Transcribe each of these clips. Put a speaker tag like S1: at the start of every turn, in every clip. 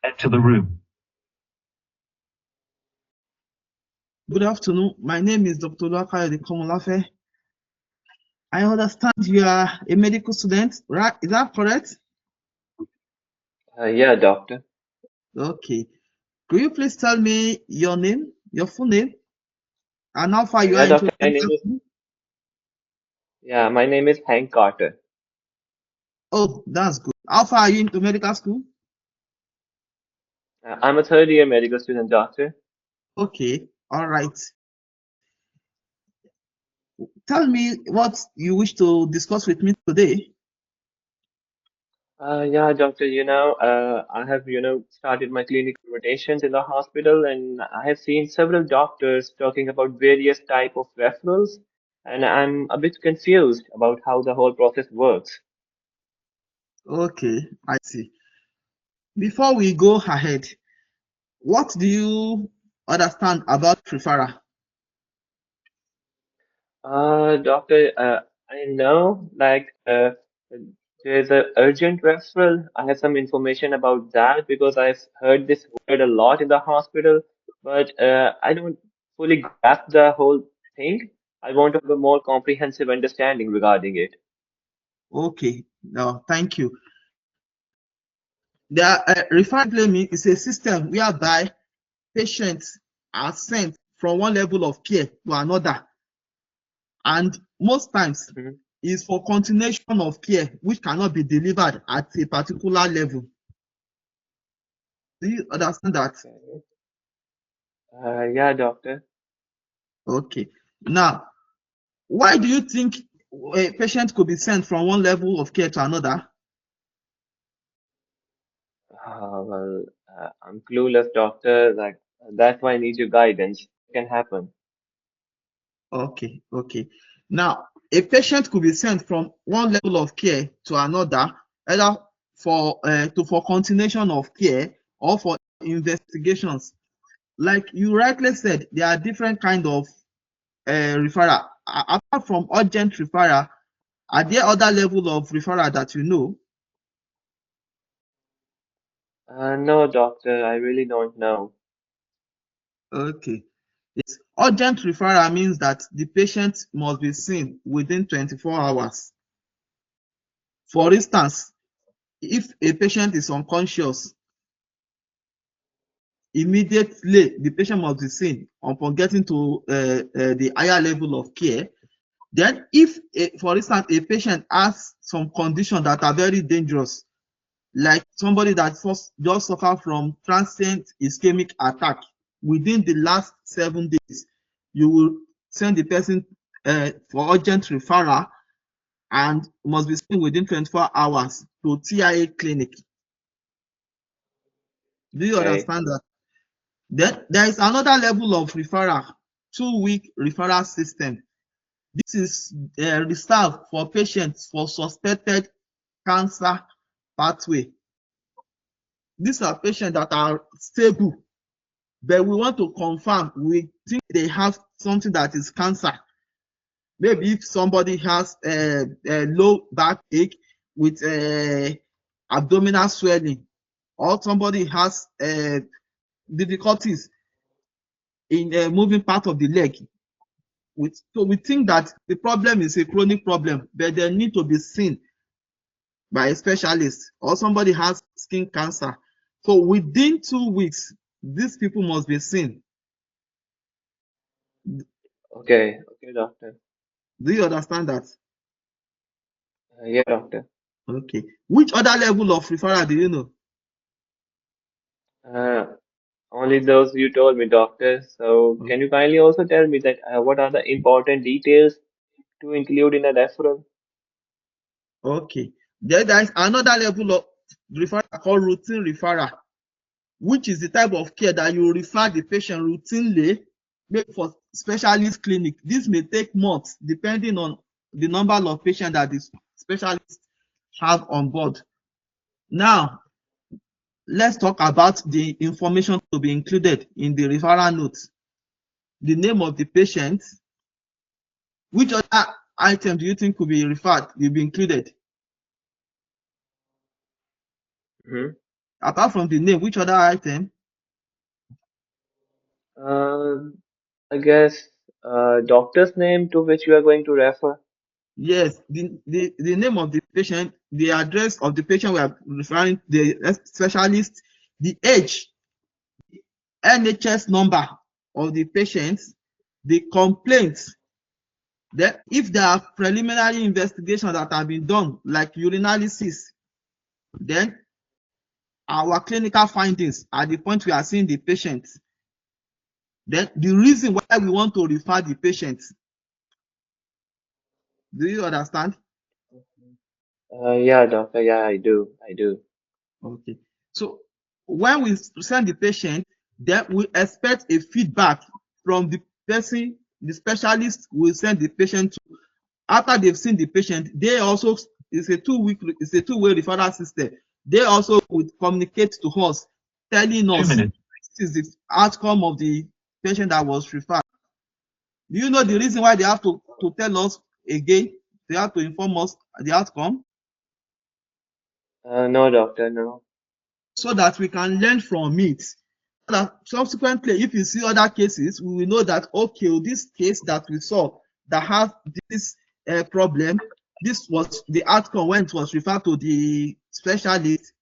S1: enter the room.
S2: Good afternoon. My name is Dr. Luakayode Komolafe. I understand you are a medical student, right? Is that correct?
S3: Yeah, doctor.
S2: Okay. Could you please tell me your name, your full name, and how far you are
S3: Yeah,
S2: into
S3: doctor.
S2: medical school?
S3: My name is Hank Carter.
S2: Oh, that's good. How far are you into medical school?
S3: I'm a third year medical student, doctor.
S2: Okay. All right. Tell me what you wish to discuss with me today.
S3: Yeah, doctor. I have, started my clinical rotations in the hospital, and I have seen several doctors talking about various type of referrals, and I'm a bit confused about how the whole process works.
S2: Okay, I see. Before we go ahead, what do you understand about referral?
S3: Doctor, I know there's a urgent referral. I have some information about that because I've heard this word a lot in the hospital, but I don't fully grasp the whole thing. I want to have a more comprehensive understanding regarding it.
S2: Okay, no, thank you. The referral claiming is a system whereby patients are sent from one level of care to another, and most times
S3: Mhm.
S2: is for continuation of care which cannot be delivered at a particular level. Do you understand that?
S3: Okay. Yeah, doctor.
S2: Okay. Now, why do you think a patient could be sent from one level of care to another?
S3: I'm clueless, doctor. That's why I need your guidance. It can happen.
S2: Okay, okay. Now, a patient could be sent from one level of care to another, either for continuation of care or for investigations. Like you rightly said, there are different kind of referral. Apart from urgent referral, are there other level of referral that you know?
S3: No, doctor. I really don't know.
S2: Okay. Yes. Urgent referral means that the patient must be seen within 24 hours. For instance, if a patient is unconscious, immediately the patient must be seen upon getting to the higher level of care. Then if, for instance, a patient has some conditions that are very dangerous, like somebody that just suffer from transient ischemic attack within the last 7 days, you will send the person for urgent referral and must be seen within 24 hours to TIA clinic. Do you
S3: Okay.
S2: understand that? Then there is another level of referral, 2-week referral system. This is reserved for patients for suspected cancer pathway. These are patients that are stable, but we want to confirm, we think they have something that is cancer. Maybe if somebody has a low backache with abdominal swelling, or somebody has difficulties in moving part of the leg. So we think that the problem is a chronic problem, but they need to be seen by a specialist, or somebody has skin cancer. So within 2 weeks, these people must be seen.
S3: Okay. Okay, doctor.
S2: Do you understand that?
S3: Yeah, doctor.
S2: Okay. Which other level of referral do you know?
S3: Uh, Only those you told me, doctor. So can you kindly also tell me that what are the important details to include in a referral?
S2: Okay. Then there is another level of referral called routine referral, which is the type of care that you refer the patient routinely, maybe for specialist clinic. This may take months depending on the number of patients that the specialist have on board. Now, let's talk about the information to be included in the referral note. The name of the patient. Which other item do you think could be referred, will be included?
S3: Hmm.
S2: Apart from the name, which other item?
S3: Uh, I guess doctor's name to which you are going to refer.
S2: Yes, the name of the patient, the address of the patient we are referring, the specialist, the age, NHS number of the patient, the complaint. Then, if there are preliminary investigations that have been done, like urinalysis, then our clinical findings at the point we are seeing the patient. Then the reason why we want to refer the patient. Do you understand?
S3: Yeah, doctor. Yeah, I do. I do.
S2: Okay. So when we send the patient, then we expect a feedback from the person, the specialist will send the patient to. After they've seen the patient, they also, it's a two-way referral system. They also would communicate to us, telling us this is the outcome of the patient that was referred. Do you know the reason why they have to tell us again? They have to inform us the outcome
S3: No, doctor. No.
S2: so that we can learn from it. So that subsequently, if you see other cases, we will know that okay, this case that we saw that has this problem, this was the outcome when it was referred to the specialist.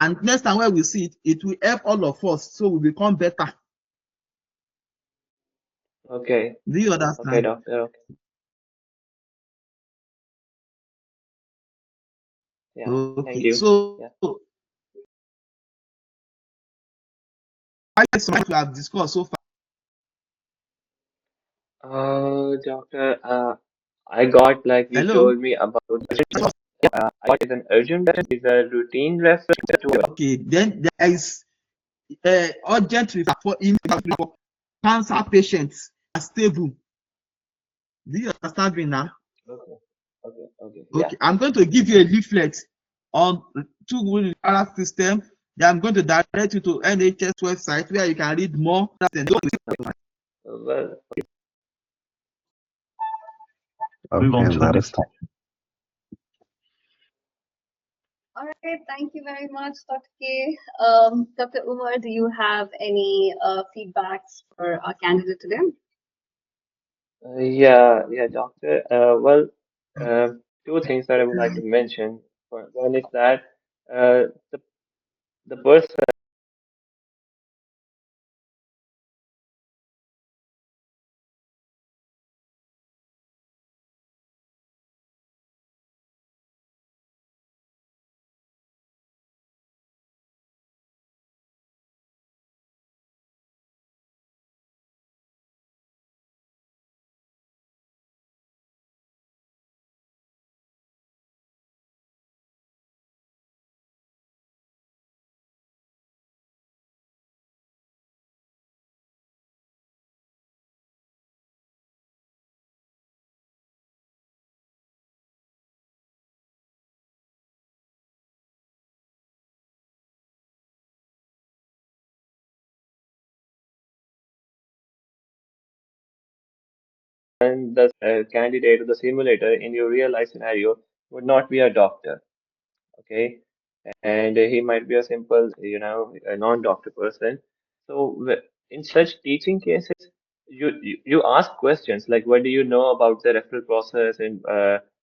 S2: And next time when we see it, it will help all of us so we become better.
S3: Okay.
S2: Do you
S3: Okay,
S2: understand?
S3: doctor. Okay. Yeah. Thank
S2: Okay,
S3: you.
S2: so
S3: Yeah.
S2: I guess what we have discussed so far.
S3: Doctor. I got like you
S2: Hello.
S3: told me about. I got is an urgent reference, is a routine reference to.
S2: Okay, then there is urgent referral for immediate for cancer patients are stable. Do you understand me now?
S3: Okay. Okay. Okay. Yeah.
S2: Okay, I'm going to give you a leaflet on two referral system. Then I'm going to direct you to NHS website where you can read more.
S3: Well.
S1: Okay, that is fine.
S4: All right, thank you very much, Dr. K. Dr. Umar, do you have any feedbacks for our candidate today?
S3: Yeah. Yeah, doctor. Well. Two things that I would like to mention. One is that the person and the candidate or the simulator in your real life scenario would not be a doctor, okay? And he might be a simple, a non-doctor person. So in such teaching cases, you ask questions like, what do you know about the referral process, and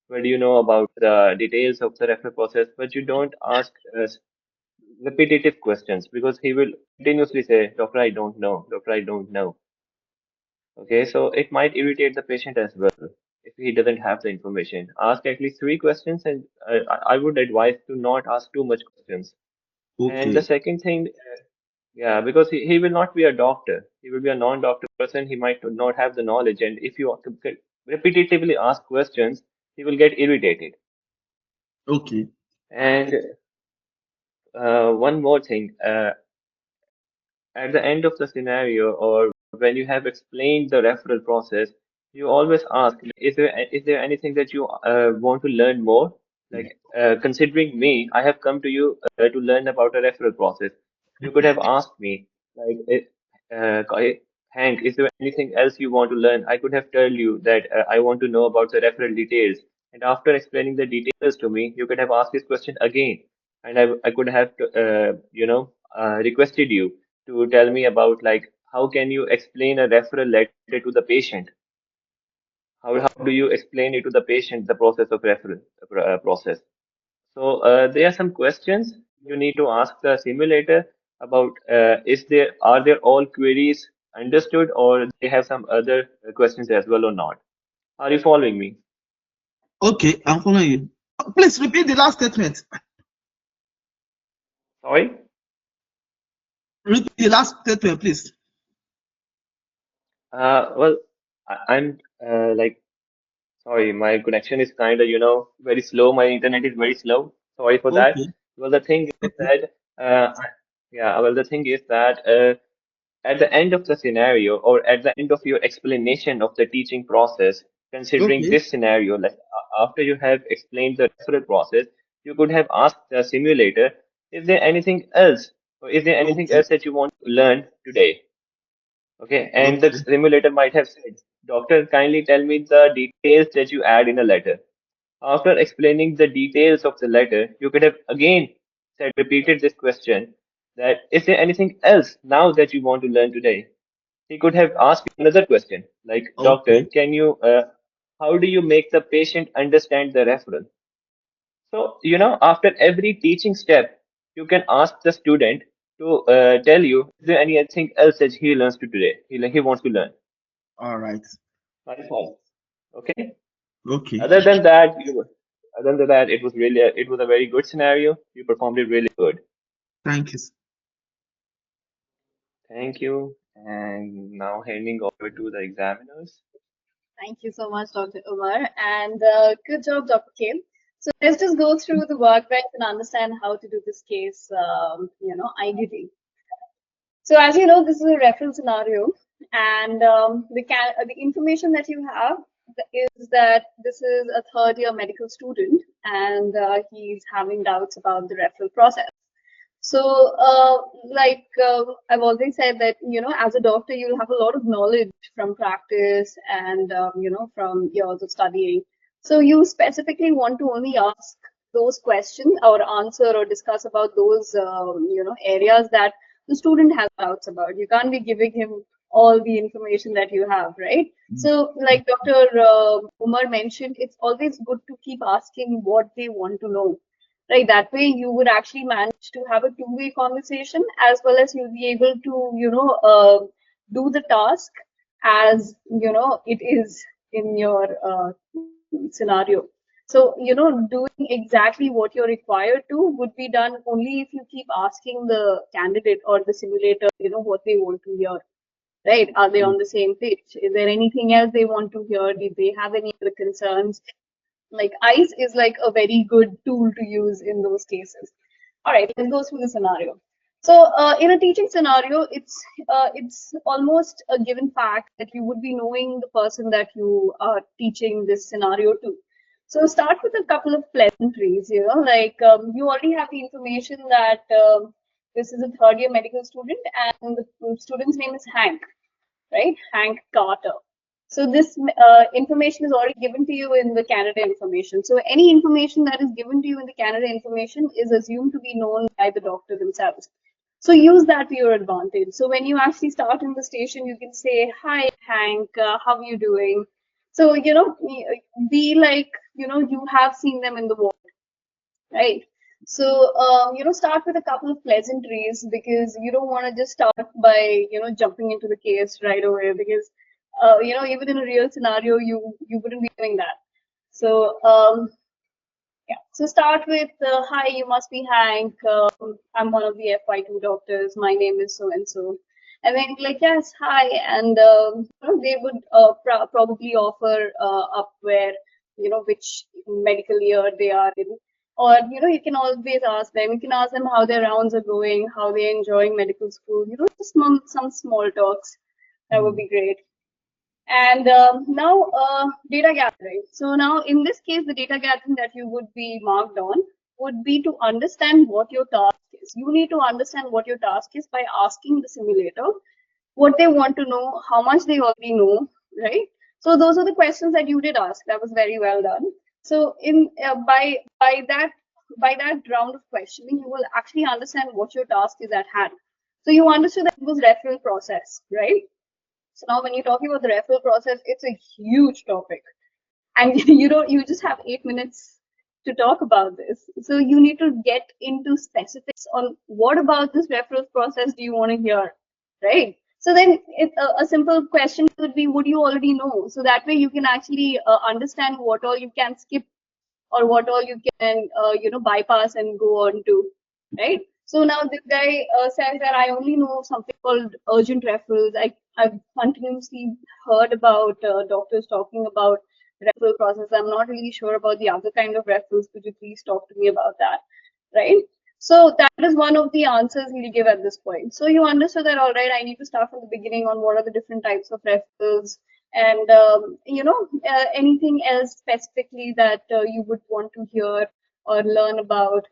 S3: what do you know about the details of the referral process? But you don't ask repetitive questions because he will continuously say, Doctor, I don't know. Doctor, I don't know. Okay, so it might irritate the patient as well if he doesn't have the information. Ask at least three questions, and I would advise to not ask too much questions. And the
S2: Okay,
S3: second thing, yeah, because he will not be a doctor. He will be a non-doctor person. He might not have the knowledge, and if you repetitively ask questions, he will get irritated.
S2: okay,
S3: And one more thing, at the end of the scenario or when you have explained the referral process, you always ask, is there anything that you want to learn more? Like considering me, I have come to you to learn about a referral process. You could have asked me, like, Hank, is there anything else you want to learn? I could have told you that I want to know about the referral details. And after explaining the details to me, you could have asked this question again. And I could have, requested you to tell me about like, how can you explain a referral letter to the patient? How do you explain it to the patient, the process of referral process? So there are some questions you need to ask the simulator about are there all queries understood or they have some other questions as well or not? Are you following me?
S2: Okay, I'm following you. Please repeat the last statement.
S3: Sorry?
S2: Repeat the last statement, please.
S3: Well, I'm like, sorry, my connection is kind of, very slow. My internet is very slow. Sorry for that.
S2: Okay.
S3: Well, the thing is
S2: Okay.
S3: that, yeah, well, the thing is that at the end of the scenario or at the end of your explanation of the teaching process, considering
S2: Okay.
S3: this scenario, like after you have explained the referral process, you could have asked the simulator, is there anything else or is there anything
S2: Okay.
S3: else that you want to learn today? Okay, and the
S2: Okay.
S3: simulator might have said, Doctor, kindly tell me the details that you add in a letter. After explaining the details of the letter, you could have again repeated this question that is there anything else now that you want to learn today? He could have asked you another question like, Doctor,
S2: Okay.
S3: how do you make the patient understand the referral? So, after every teaching step, you can ask the student to tell you, is there anything else that he learns to today? He wants to learn.
S2: All right.
S3: That is all. Okay.
S2: Okay.
S3: Other than that, it was a very good scenario. You performed it really good.
S2: Thank you.
S3: Thank you. And now handing over to the examiners.
S4: Thank you so much, Dr. Umar, and good job, Dr. Kim. So let's just go through the workbench and understand how to do this case, ideally. So as you know, this is a reference scenario, and the information that you have is that this is a third-year medical student, and he's having doubts about the referral process. So, I've always said that, as a doctor, you'll have a lot of knowledge from practice and, from years of studying. So you specifically want to only ask those questions or answer or discuss about those, areas that the student has doubts about. You can't be giving him all the information that you have, right? So, like Dr. Umar mentioned, it's always good to keep asking what they want to know. Right, that way you would actually manage to have a two-way conversation as well as you'll be able to, do the task as, it is in your scenario. So, doing exactly what you're required to would be done only if you keep asking the candidate or the simulator, what they want to hear. Right? Are they on the same page? Is there anything else they want to hear? Did they have any other concerns? Like ICE is like a very good tool to use in those cases. All right, let's go through the scenario. So in a teaching scenario, it's almost a given fact that you would be knowing the person that you are teaching this scenario to. So start with a couple of pleasantries, like you already have the information that this is a third-year medical student and the student's name is Hank, right? Hank Carter. So this information is already given to you in the Canada information. So any information that is given to you in the Canada information is assumed to be known by the doctor themselves. So use that to your advantage. So when you actually start in the station, you can say, "Hi, Hank, how are you doing?" So, be like, you have seen them in the ward, right? So, start with a couple of pleasantries because you don't want to just start by, jumping into the case right away because, even in a real scenario, you wouldn't be doing that. So, yeah. So start with, hi, you must be Hank. I'm one of the FY2 doctors. My name is so and so. And then like, yes, hi. And they would probably offer up where, which medical year they are in. Or, you can always ask them. You can ask them how their rounds are going, how they're enjoying medical school. Just some small talks. That would be great. And now data gathering. So now in this case, the data gathering that you would be marked on would be to understand what your task is. You need to understand what your task is by asking the simulator what they want to know, how much they already know, right? So those are the questions that you did ask. That was very well done. So in by that round of questioning, you will actually understand what your task is at hand. So you understood that it was referral process, right? So now when you're talking about the referral process, it's a huge topic, and you just have 8 minutes to talk about this. So you need to get into specifics on what about this referral process do you want to hear, right? So then a simple question would be, would you already know? So that way you can actually understand what all you can skip or what all you can bypass and go on to, right? So now this guy says that I only know something called urgent referrals. I've continuously heard about doctors talking about referral process. I'm not really sure about the other kind of referrals. Could you please talk to me about that, right? So that is one of the answers he'll give at this point. So you understood that, all right, I need to start from the beginning on what are the different types of referrals, and anything else specifically that you would want to hear or learn about.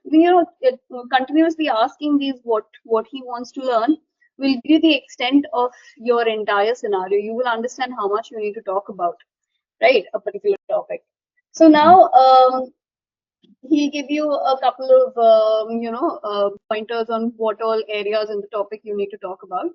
S4: Continuously asking these what he wants to learn will give you the extent of your entire scenario. You will understand how much you need to talk about, right, a particular topic. So now he'll give you a couple of pointers on what all areas in the topic you need to talk about.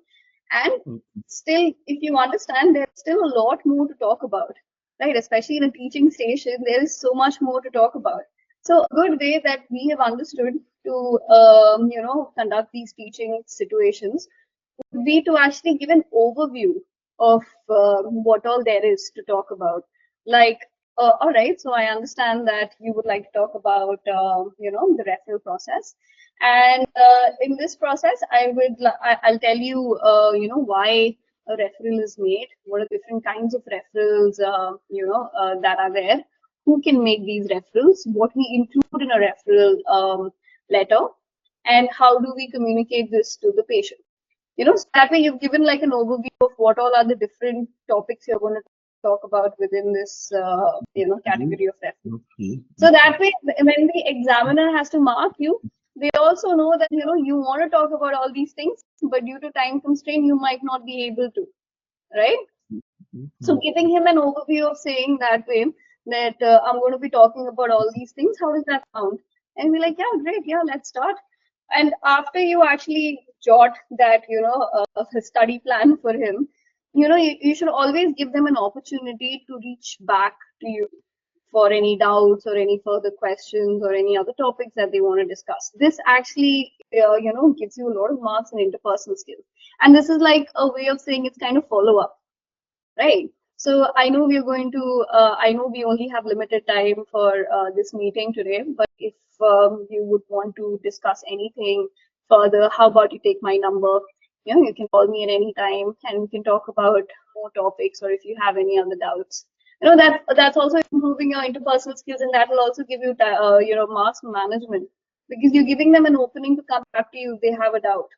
S4: And still, if you understand, there's still a lot more to talk about, right? Especially in a teaching station, there is so much more to talk about. So a good way that we have understood to conduct these teaching situations would be to actually give an overview of what all there is to talk about. Like, all right, so I understand that you would like to talk about, the referral process. And in this process, I'll tell you, why a referral is made, what are different kinds of referrals, that are there, who can make these referrals, what we include in a referral letter, and how do we communicate this to the patient. So that way you've given like an overview of what all are the different topics you're going to talk about within this, category of reference.
S2: Okay.
S4: So that way, when the examiner has to mark you, they also know that, you want to talk about all these things, but due to time constraint, you might not be able to, right? So giving him an overview of saying that way that I'm going to be talking about all these things, how does that sound? And we're like, yeah, great, yeah, let's start. And after you actually jot that, study plan for him, you should always give them an opportunity to reach back to you for any doubts or any further questions or any other topics that they want to discuss. This actually, gives you a lot of marks in interpersonal skills. And this is like a way of saying it's kind of follow up, right? So I know we're going to, I know we only have limited time for this meeting today, but if you would want to discuss anything further, how about you take my number? You can call me at any time and we can talk about more topics, or if you have any other doubts. That's also improving your interpersonal skills, and that will also give you, marks management, because you're giving them an opening to come back to you if they have a doubt,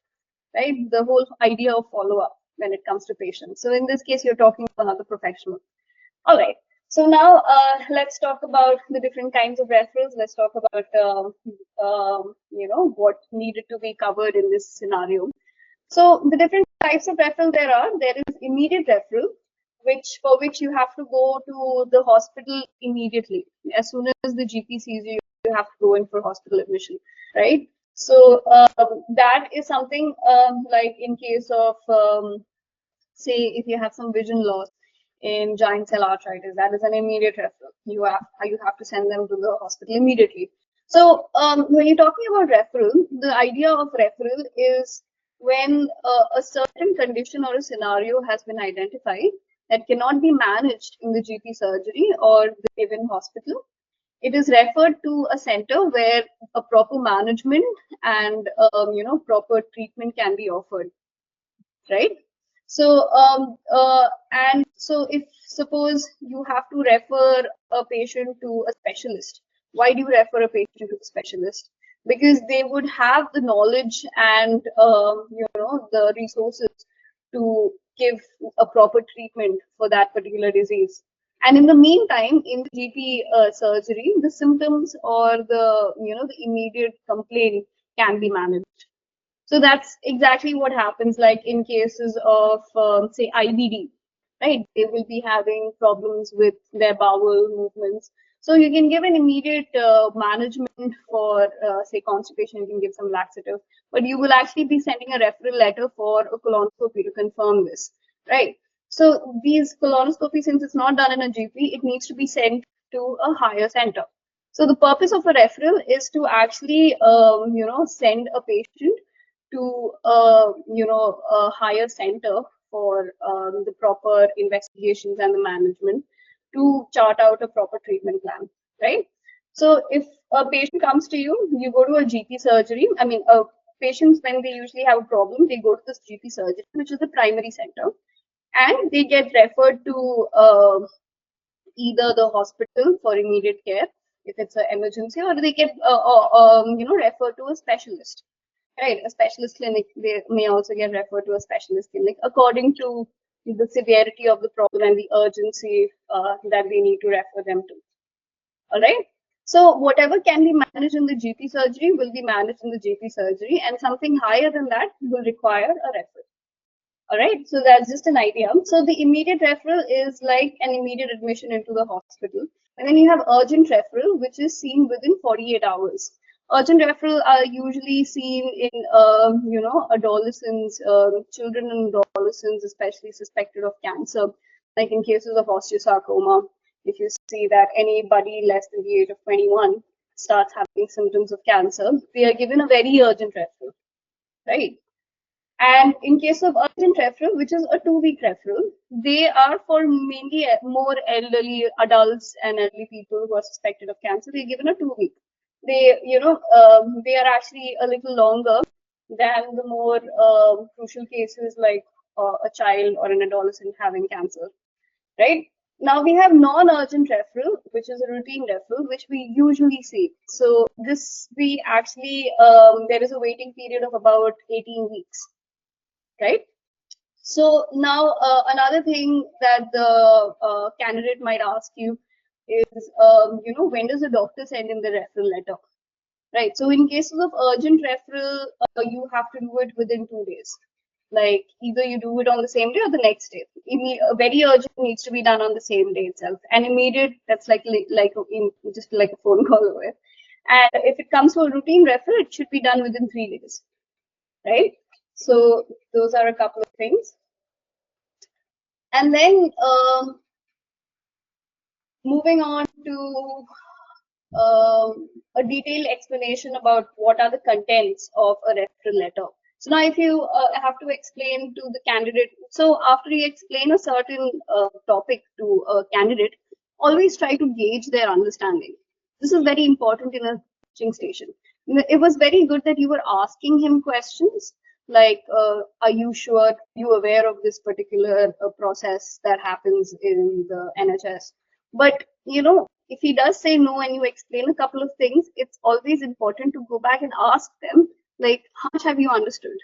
S4: right? The whole idea of follow-up when it comes to patients. So in this case, you're talking to another professional. All right. So now let's talk about the different kinds of referrals. Let's talk about, what needed to be covered in this scenario. So the different types of referral there is immediate referral, for which you have to go to the hospital immediately. As soon as the GP sees you, you have to go in for hospital admission, right? So that is something like in case of, say, if you have some vision loss in giant cell arteritis, that is an immediate referral. You have to send them to the hospital immediately. So when you're talking about referral, the idea of referral is when a certain condition or a scenario has been identified that cannot be managed in the GP surgery or the given hospital. It is referred to a center where a proper management and proper treatment can be offered, right? So and so if suppose you have to refer a patient to a specialist, why do you refer a patient to a specialist? Because they would have the knowledge and the resources to give a proper treatment for that particular disease. And in the meantime, in the GP surgery, the symptoms or the the immediate complaint can be managed. So that's exactly what happens, like in cases of, say, IBD, right? They will be having problems with their bowel movements. So you can give an immediate management for, say, constipation. You can give some laxative, but you will actually be sending a referral letter for a colonoscopy to confirm this, right? So these colonoscopy, since it's not done in a GP, it needs to be sent to a higher center. So the purpose of a referral is to actually, send a patient to a higher center for the proper investigations and the management to chart out a proper treatment plan, right? So if a patient comes to you, you go to a GP surgery. I mean, patients, when they usually have a problem, they go to this GP surgery, which is the primary center, and they get referred to either the hospital for immediate care if it's an emergency, or they get referred to a specialist. Right, a specialist clinic. They may also get referred to a specialist clinic according to the severity of the problem and the urgency that we need to refer them to. All right. So whatever can be managed in the GP surgery will be managed in the GP surgery, and something higher than that will require a referral. All right. So that's just an idea. So the immediate referral is like an immediate admission into the hospital, and then you have urgent referral, which is seen within 48 hours. Urgent referral are usually seen in, adolescents, children and adolescents, especially suspected of cancer, like in cases of osteosarcoma. If you see that anybody less than the age of 21 starts having symptoms of cancer, they are given a very urgent referral, right? And in case of urgent referral, which is a 2-week referral, they are for mainly more elderly adults and elderly people who are suspected of cancer. They're given a 2-week. They are actually a little longer than the more crucial cases like a child or an adolescent having cancer, right? Now we have non-urgent referral, which is a routine referral, which we usually see. So this, we actually, there is a waiting period of about 18 weeks, right? So now another thing that the candidate might ask you is, when does the doctor send in the referral letter? Right. So in cases of urgent referral, you have to do it within 2 days. Like either you do it on the same day or the next day. Very urgent needs to be done on the same day itself. And immediate, that's like just like a phone call away. And if it comes to a routine referral, it should be done within 3 days. Right. So those are a couple of things. And then moving on to a detailed explanation about what are the contents of a referral letter. So now if you have to explain to the candidate, so after you explain a certain topic to a candidate, always try to gauge their understanding. This is very important in a teaching station. It was very good that you were asking him questions like, are you sure, you aware of this particular process that happens in the NHS? But, if he does say no and you explain a couple of things, it's always important to go back and ask them, like, how much have you understood?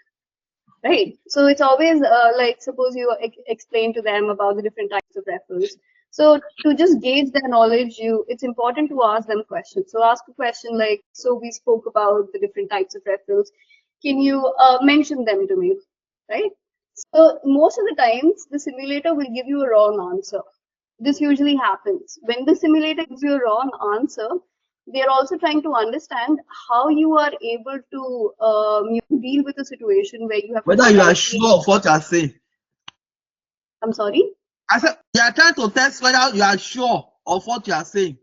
S4: Right? So it's always like, suppose you explain to them about the different types of referrals. So to just gauge their knowledge, it's important to ask them questions. So ask a question like, so we spoke about the different types of referrals. Can you mention them to me? Right? So most of the times, the simulator will give you a wrong answer. This usually happens. When the simulator gives you a wrong answer, they're also trying to understand how you are able to deal with a situation where you have
S2: whether you are sure of what you are saying.
S4: I'm sorry?
S2: I said they are trying to test whether you are sure of what you are saying.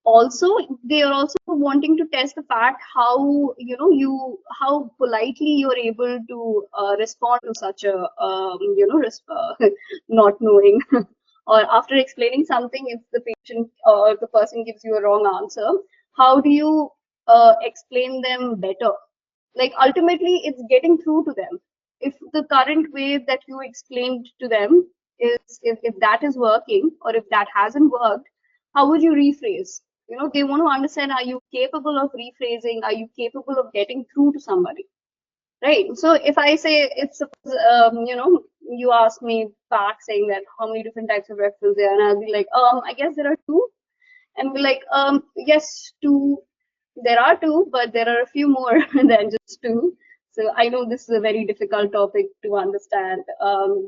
S4: Also, they are also wanting to test the fact how how politely you're able to respond to such a not knowing. Or after explaining something, if the patient or the person gives you a wrong answer, how do you explain them better? Like ultimately, it's getting through to them. If the current way that you explained to them is, if that is working, or if that hasn't worked, how would you rephrase? They want to understand, are you capable of rephrasing? Are you capable of getting through to somebody? Right. So if I say, it's you ask me back saying that how many different types of referrals there are, and I'll be like, I guess there are 2, and be like, yes, 2. There are 2, but there are a few more than just 2. So I know this is a very difficult topic to understand,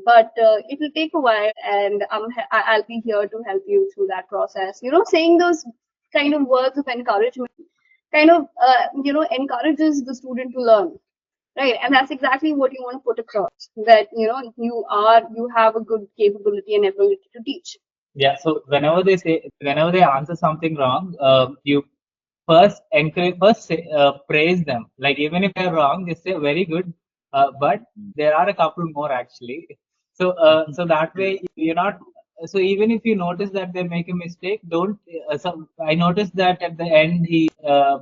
S4: but it will take a while, and I'll be here to help you through that process. You know, saying those kind of words of encouragement kind of, encourages the student to learn, right? And that's exactly what you want to put across, that, you have a good capability and ability to teach.
S5: Yeah, so whenever they answer something wrong, you first praise them. Like, even if they're wrong, just say very good, but there are a couple more actually. So so that way you're not. So even if you notice that they make a mistake, don't. So I noticed that at the end he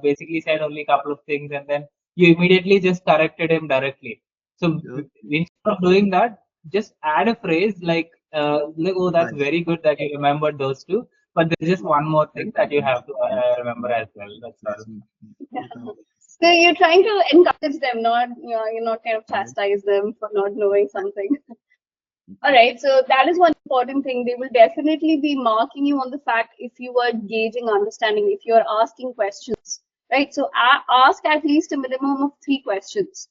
S5: basically said only a couple of things, and then you immediately just corrected him directly. So instead of doing that, just add a phrase like, oh, that's very good that you remembered those two. But there's just one more thing that you have to remember as well. That's all.
S4: So you're trying to encourage them, not, you're not kind of chastise them for not knowing something. All right, so that is one important thing. They will definitely be marking you on the fact if you are gauging understanding, if you are asking questions, right? So ask at least a minimum of 3 questions,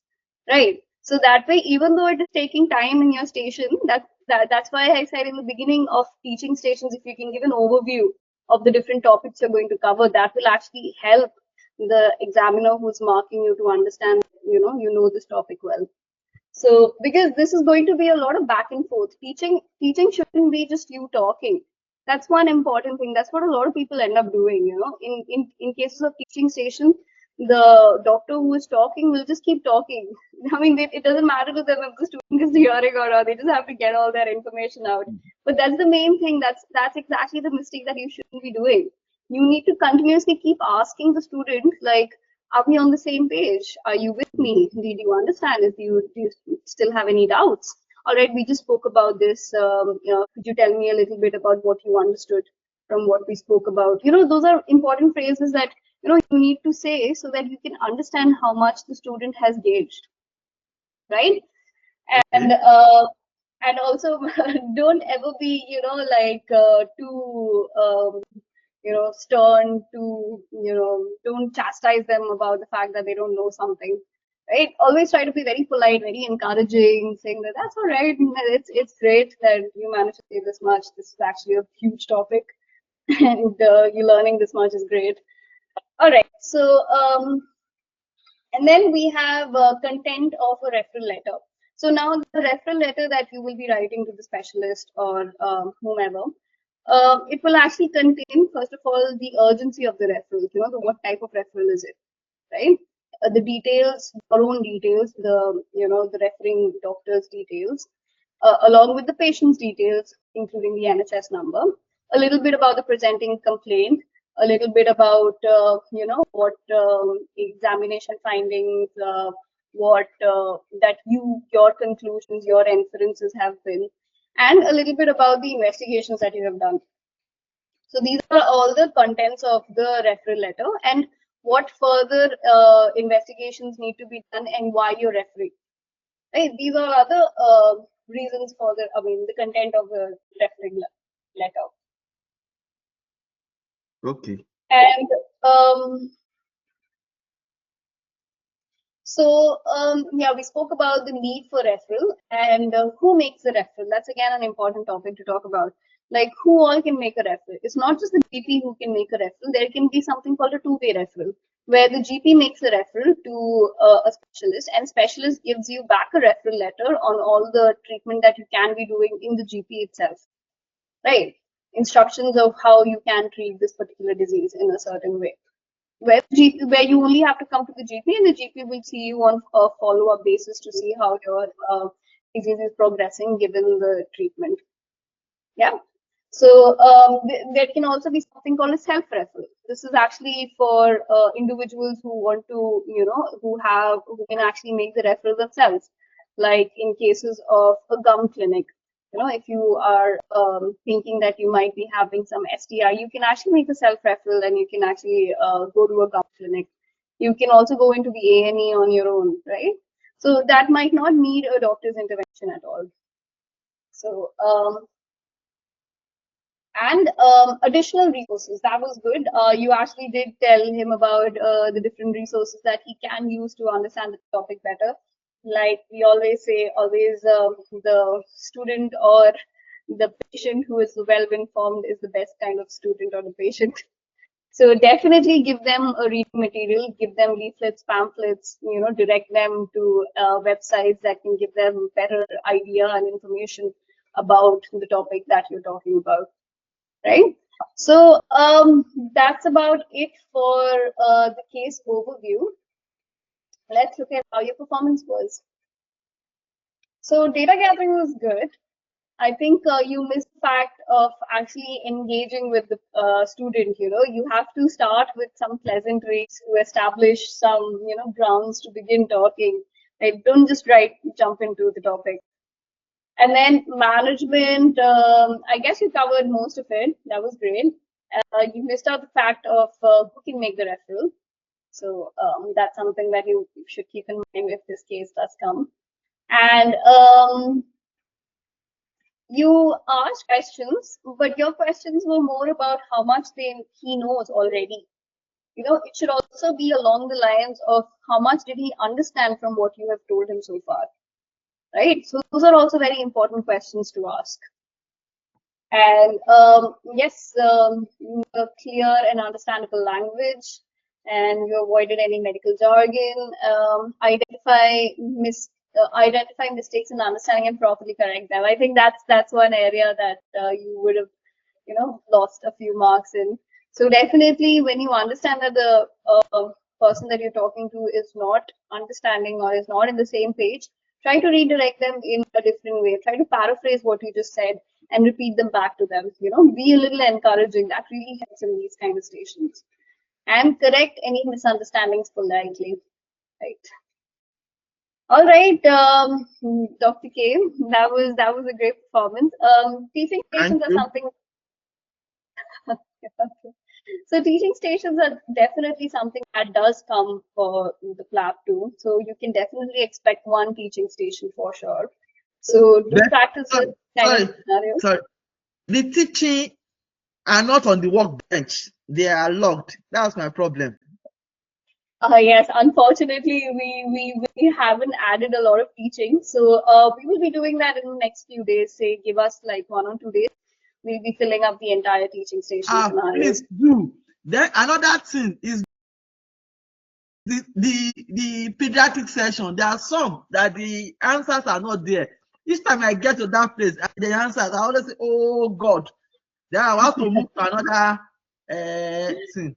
S4: right? So that way, even though it is taking time in your station, that's why I said in the beginning of teaching stations, if you can give an overview of the different topics you're going to cover, that will actually help the examiner who's marking you to understand, you know this topic well. So, because this is going to be a lot of back and forth. Teaching shouldn't be just you talking. That's one important thing. That's what a lot of people end up doing, you know. In cases of teaching station, the doctor who is talking will just keep talking. I mean, it doesn't matter to them if the student is hearing or not. They just have to get all their information out. But that's the main thing. That's exactly the mistake that you shouldn't be doing. You need to continuously keep asking the student, like, are we on the same page? Are you with me? Did you understand? Do you still have any doubts? All right, we just spoke about this. Could you tell me a little bit about what you understood from what we spoke about? You know, those are important phrases that, you need to say so that you can understand how much the student has gauged, right? And also don't ever be, too stern, to, don't chastise them about the fact that they don't know something, right? Always try to be very polite, very encouraging, saying that that's all right, it's great that you managed to say this much. This is actually a huge topic, and you learning this much is great. All right, so and then we have content of a referral letter. So now the referral letter that you will be writing to the specialist or whomever, it will actually contain, first of all, the urgency of the referral. What type of referral is it, right? The details, your own details, the referring doctor's details, along with the patient's details, including the NHS number, a little bit about the presenting complaint, a little bit about, what examination findings, what that your conclusions, your inferences have been, and a little bit about the investigations that you have done. So these are all the contents of the referral letter, and what further investigations need to be done and why you're referring. Right? These are other reasons for the content of the referring letter.
S2: Okay.
S4: And yeah, we spoke about the need for referral and who makes the referral. That's again an important topic to talk about. Like, who all can make a referral? It's not just the GP who can make a referral. There can be something called a two-way referral, where the GP makes a referral to a specialist, and specialist gives you back a referral letter on all the treatment that you can be doing in the GP itself, right? Instructions of how you can treat this particular disease in a certain way. Where you only have to come to the GP, and the GP will see you on a follow-up basis to see how your disease is progressing given the treatment. Yeah. So there can also be something called a self-referral. This is actually for individuals who want to, who can actually make the referral themselves. Like in cases of a gum clinic, if you are thinking that you might be having some STI, you can actually make a self-referral and you can actually go to a gum clinic. You can also go into the A&E on your own, right? So that might not need a doctor's intervention at all. So, And additional resources. That was good. You actually did tell him about the different resources that he can use to understand the topic better. Like we always say, always the student or the patient who is well informed is the best kind of student or the patient. So definitely give them a reading material, give them leaflets, pamphlets, direct them to websites that can give them better idea and information about the topic that you're talking about. Right. So that's about it for the case overview. Let's look at how your performance was. So data gathering was good. I think you missed the fact of actually engaging with the student. You have to start with some pleasantries to establish some, grounds to begin talking. Right? Don't just jump into the topic. And then management, I guess you covered most of it. That was great. You missed out the fact of who can make the referral. So that's something that you should keep in mind if this case does come. And you asked questions, but your questions were more about how much he knows already. It should also be along the lines of how much did he understand from what you have told him so far. Right? So those are also very important questions to ask. And yes, a clear and understandable language, and you avoided any medical jargon. Identify mistakes in understanding and properly correct them. I think that's one area that you would have, lost a few marks in. So definitely, when you understand that the person that you're talking to is not understanding or is not in the same page, try to redirect them in a different way. Try to paraphrase what you just said and repeat them back to them. Be a little encouraging. That really helps in these kind of stations. And correct any misunderstandings politely. Right. All right, Dr. K, that was a great performance. Teaching stations are something. So teaching stations are definitely something that does come for the PLAB too. So you can definitely expect one teaching station for sure. So do practice this kind of scenarios.
S2: Sorry, the teaching are not on the workbench. They are logged. That's my problem.
S4: Yes, unfortunately, we haven't added a lot of teaching. So we will be doing that in the next few days. Say, give us like 1 or 2 days. We'll be filling up the entire teaching station scenario.
S2: Please do. Then another thing is the pediatric session. There are some that the answers are not there. Each time I get to that place, the answers, I always say, "Oh God!" Then I have to move to another thing.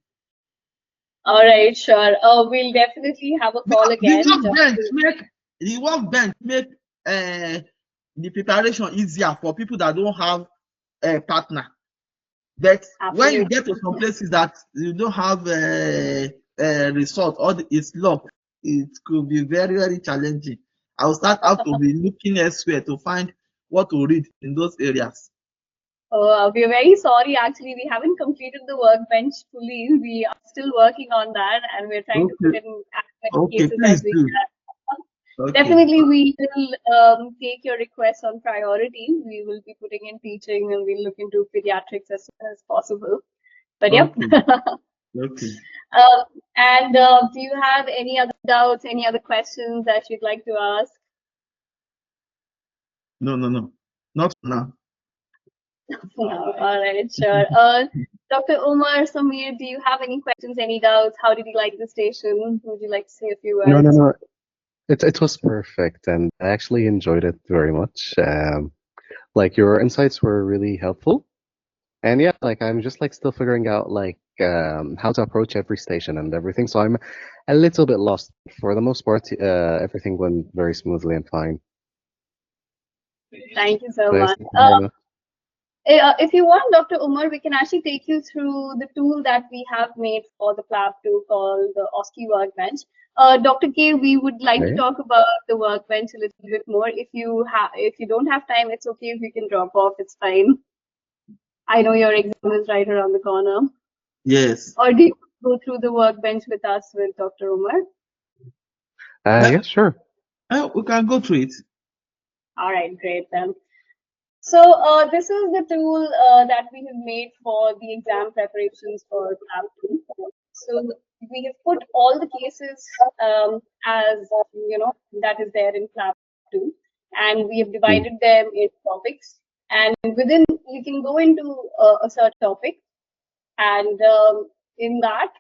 S4: All right, sure. We'll definitely have a call again.
S2: The workbench make the preparation easier for people that don't have a partner. But when you get to some places that you don't have a resort or it's locked, it could be very, very challenging. I'll start out to be looking elsewhere to find what to read in those areas.
S4: We're very sorry. Actually, we haven't completed the workbench fully. We are still working on that, and we're trying to put in as many cases as we can. Definitely, we will take your requests on priority. We will be putting in teaching, and we'll look into pediatrics as soon as possible. But yep.
S2: Okay.
S4: And do you have any other doubts, any other questions that you'd like to ask?
S2: No, not now.
S4: All right, sure. Dr. Omar, Samir, do you have any questions, any doubts? How did you like the station? Would you like to say a few words?
S1: No. It was perfect, and I actually enjoyed it very much. Like your insights were really helpful, and yeah, like I'm just like still figuring out like how to approach every station and everything. So I'm a little bit lost. For the most part, everything went very smoothly and fine.
S4: Thank you so much. If you want, Dr. Umar, we can actually take you through the tool that we have made for the PLAB tool called the OSCE workbench. Dr. K, we would like to talk about the workbench a little bit more. If you don't have time, it's okay if you can drop off. It's fine. I know your exam is right around the corner.
S2: Yes.
S4: Or do you go through the workbench with us with Dr. Umar?
S1: Yeah, sure.
S2: We can go through it.
S4: All right, great then. So this is the tool that we have made for the exam preparations for PLAB 2. So we have put all the cases as that is there in PLAB 2, and we have divided them into topics. And within, you can go into a certain topic, and in that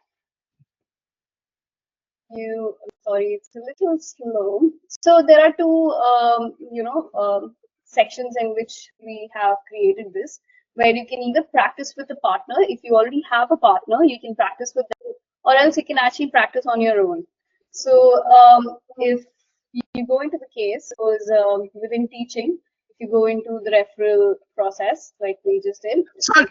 S4: sorry, it's a little slow. So there are two sections in which we have created this, where you can either practice with a partner. If you already have a partner, you can practice with them, or else you can actually practice on your own. So if you go into the case, was within teaching, if you go into the referral process, like we just did.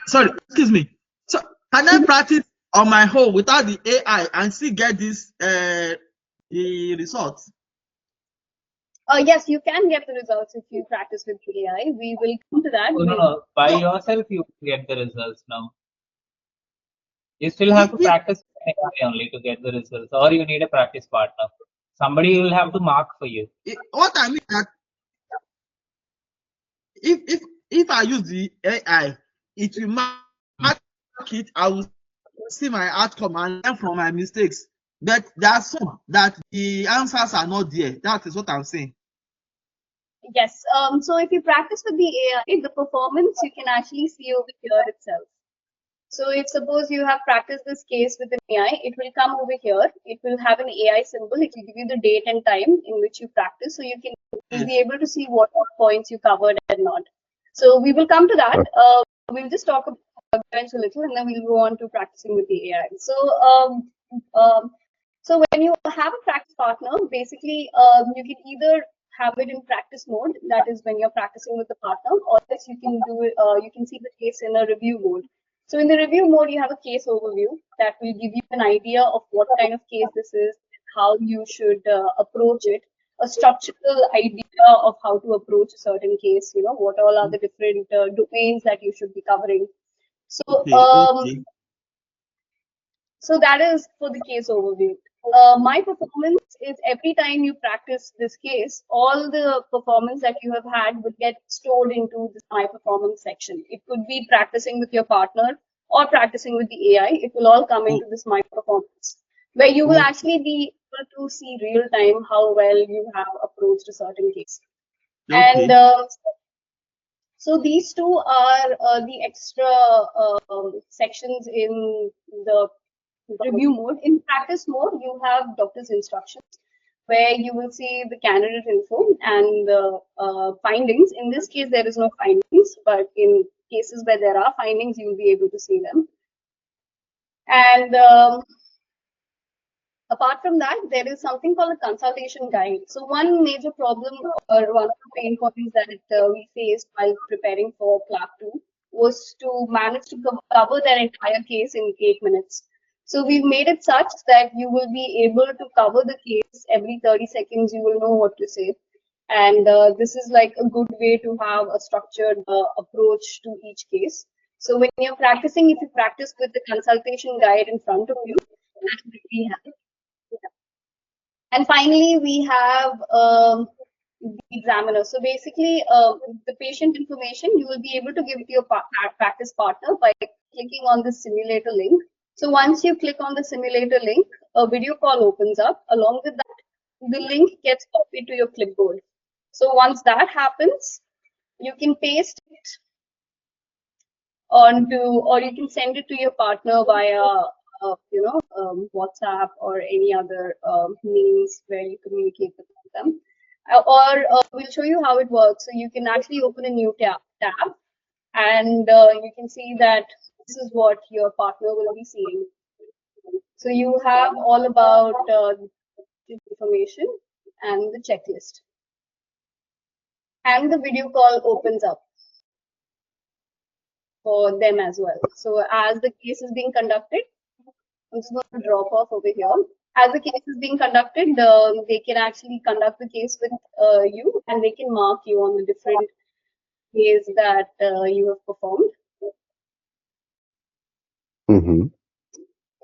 S2: Sorry, excuse me. So can I practice on my own without the AI and still get this the results?
S4: Yes, you can get the results if you practice with the AI. We will come to that.
S5: No. By yourself, you get the results now. You still have to practice only to get the results, or you need a practice partner. Somebody will have to mark for you.
S2: What I mean that if I use the AI, it will mark it. I will see my outcome and learn from my mistakes. But there are some that the answers are not there. That is what I'm saying.
S4: Yes. So if you practice with the AI, the performance you can actually see over here itself. So if suppose you have practiced this case with an AI, it will come over here. It will have an AI symbol. It will give you the date and time in which you practice. So you'll be able to see what points you covered and not. So we will come to that. We'll just talk about workbench a little, and then we'll go on to practicing with the AI. So when you have a practice partner, basically you can either have it in practice mode, that is when you're practicing with the partner, or else you can do it. You can see the case in a review mode. So in the review mode, you have a case overview that will give you an idea of what kind of case this is, how you should approach it, a structural idea of how to approach a certain case, what all are the different domains that you should be covering. So, so that is for the case overview. My performance is every time you practice this case, all the performance that you have had will get stored into this my performance section. It could be practicing with your partner or practicing with the AI. It will all come into this my performance, where you will actually be able to see real time how well you have approached a certain case. And so these two are the extra sections in the review mode. In practice mode, you have doctor's instructions, where you will see the candidate info and the findings. In this case, there is no findings, but in cases where there are findings, you will be able to see them. And apart from that, there is something called a consultation guide. So one major problem or one of the pain points that we faced while preparing for PLAB 2 was to manage to cover their entire case in 8 minutes. So we've made it such that you will be able to cover the case every 30 seconds. You will know what to say. And this is like a good way to have a structured approach to each case. So when you're practicing, if you practice with the consultation guide in front of you, that will really help. And finally, we have the examiner. So basically, the patient information you will be able to give to your practice partner by clicking on the simulator link. So once you click on the simulator link, a video call opens up. Along with that, the link gets copied to your clipboard. So once that happens, you can paste it onto, or you can send it to your partner via WhatsApp or any other means where you communicate with them. Or we'll show you how it works. So you can actually open a new tab and you can see that this is what your partner will be seeing. So you have all about the information and the checklist. And the video call opens up for them as well. So as the case is being conducted, I'm just going to drop off over here. As the case is being conducted, they can actually conduct the case with you, and they can mark you on the different ways that you have performed.
S1: Mm-hmm.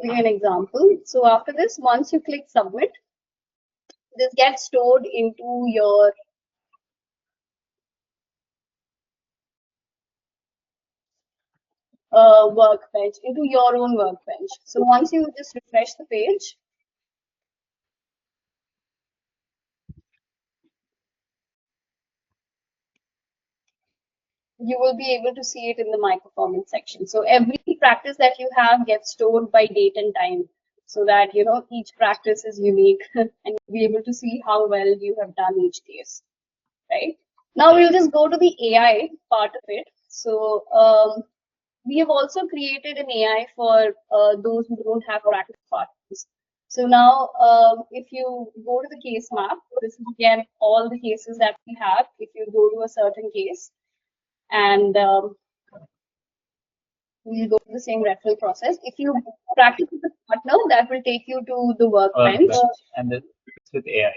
S4: Give you an example. So after this, once you click submit, this gets stored into your workbench, into your own workbench. So once you just refresh the page, you will be able to see it in the my performance section. So every practice that you have gets stored by date and time, so that each practice is unique and you'll be able to see how well you have done each case, right? Now we'll just go to the AI part of it. So we have also created an AI for those who don't have practice partners. So now, if you go to the case map, this is again all the cases that we have. If you go to a certain case, and we'll go to the same referral process. If you practice with a partner, that will take you to the workbench.
S5: And this with AI.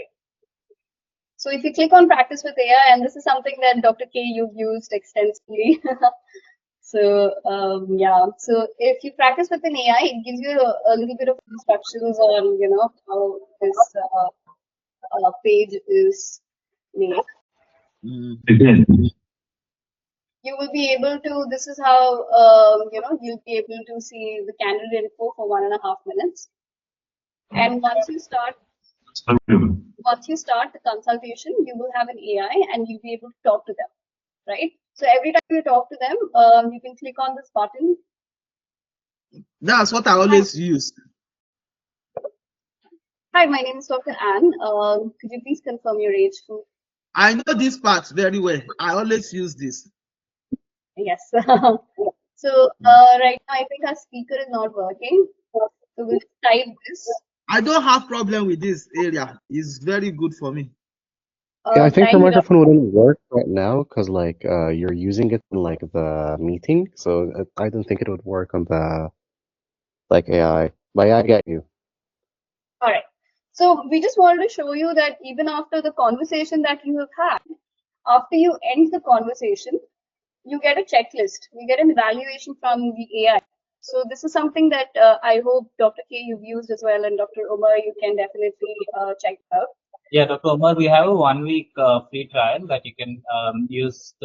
S4: So if you click on practice with AI, and this is something that Dr. K you've used extensively. So yeah, so if you practice with an AI, it gives you a little bit of instructions on how this page is made. You will be able to. This is how you'll be able to see the candidate info for 1.5 minutes. And once you start the consultation, you will have an AI, and you'll be able to talk to them, right? So every time you talk to them, you can click on this button.
S2: That's what I always use.
S4: Hi, my name is Dr. Anne. Could you please confirm your age?
S2: I know this part very well. I always use this.
S4: Yes. So right now, I think our speaker is not working. So we'll type this.
S2: I don't have problem with this area. It's very good for me.
S1: Yeah, I think the microphone wouldn't work right now because like you're using it in like the meeting, so I don't think it would work on the like AI. But yeah, I get you.
S4: All right. So we just wanted to show you that even after the conversation that you have had, after you end the conversation, you get a checklist. You get an evaluation from the AI. So this is something that I hope Dr. K you've used as well, and Dr. Omar you can definitely check out.
S5: Yeah, Dr. Omar, we have a 1-week free trial that you can use.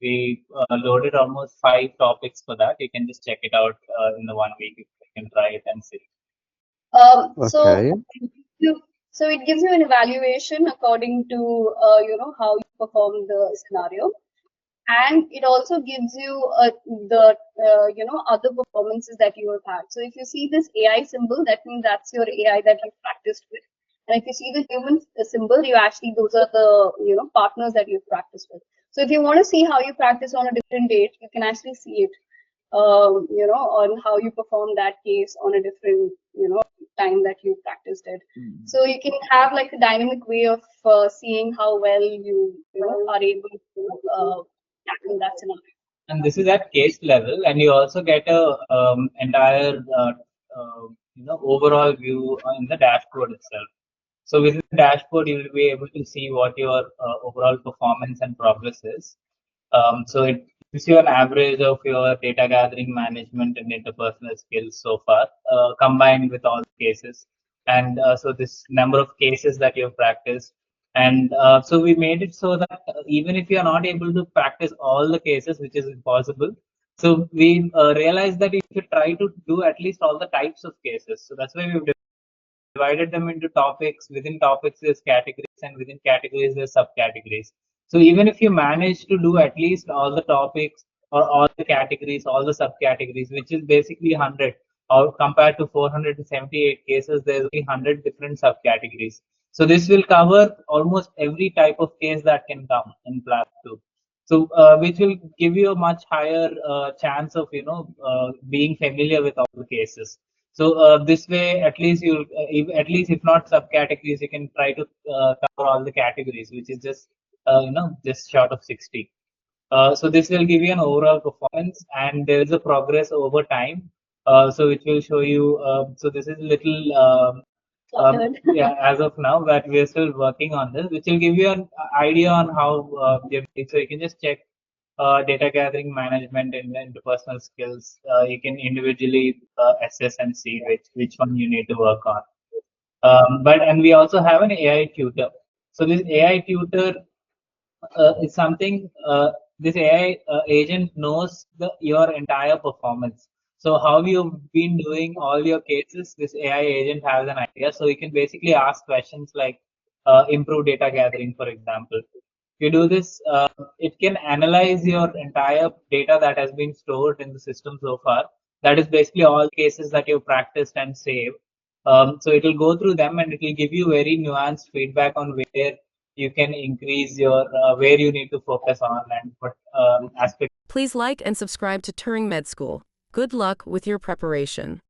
S5: We loaded almost 5 topics for that. You can just check it out in the 1 week. You can try it and see.
S1: Okay.
S4: So it gives you an evaluation according to how you perform the scenario, and it also gives you the other performances that you have had. So if you see this AI symbol, that means that's your AI that you've practiced with. And if you see the human symbol, those are the partners that you've practiced with. So if you want to see how you practice on a different date, you can actually see it, on how you perform that case on a different time that you practiced it. So you can have like a dynamic way of seeing how well you are able to tackle that scenario.
S5: And this is at case level, and you also get a entire overall view in the dashboard itself. So within the dashboard, you will be able to see what your overall performance and progress is. So it gives you an average of your data gathering, management, and interpersonal skills so far, combined with all the cases. And so this number of cases that you've practiced. And so we made it so that even if you are not able to practice all the cases, which is impossible, so we realized that if you try to do at least all the types of cases, so that's why we've divided them into topics. Within topics, there's categories, and within categories, there's subcategories. So even if you manage to do at least all the topics or all the categories, all the subcategories, which is basically 100, or compared to 478 cases, there's only 100 different subcategories. So this will cover almost every type of case that can come in PLAB 2. So which will give you a much higher chance of being familiar with all the cases. So this way, at least you, at least if not subcategories, you can try to cover all the categories, which is just just short of 60. So this will give you an overall performance, and there is a progress over time. So which will show you. So this is a little. Yeah, as of now, but we are still working on this, which will give you an idea on how so you can just check data gathering, management, and interpersonal skills. You can individually assess and see which one you need to work on. And we also have an AI tutor. So this AI tutor is something this AI agent knows your entire performance. So how you've been doing all your cases, this AI agent has an idea. So you can basically ask questions like improve data gathering, for example. You do this, it can analyze your entire data that has been stored in the system so far. That is basically all cases that you've practiced and saved. So it will go through them and it will give you very nuanced feedback on where you can increase your, where you need to focus on and what aspects.
S6: Please like and subscribe to Turing Med School. Good luck with your preparation.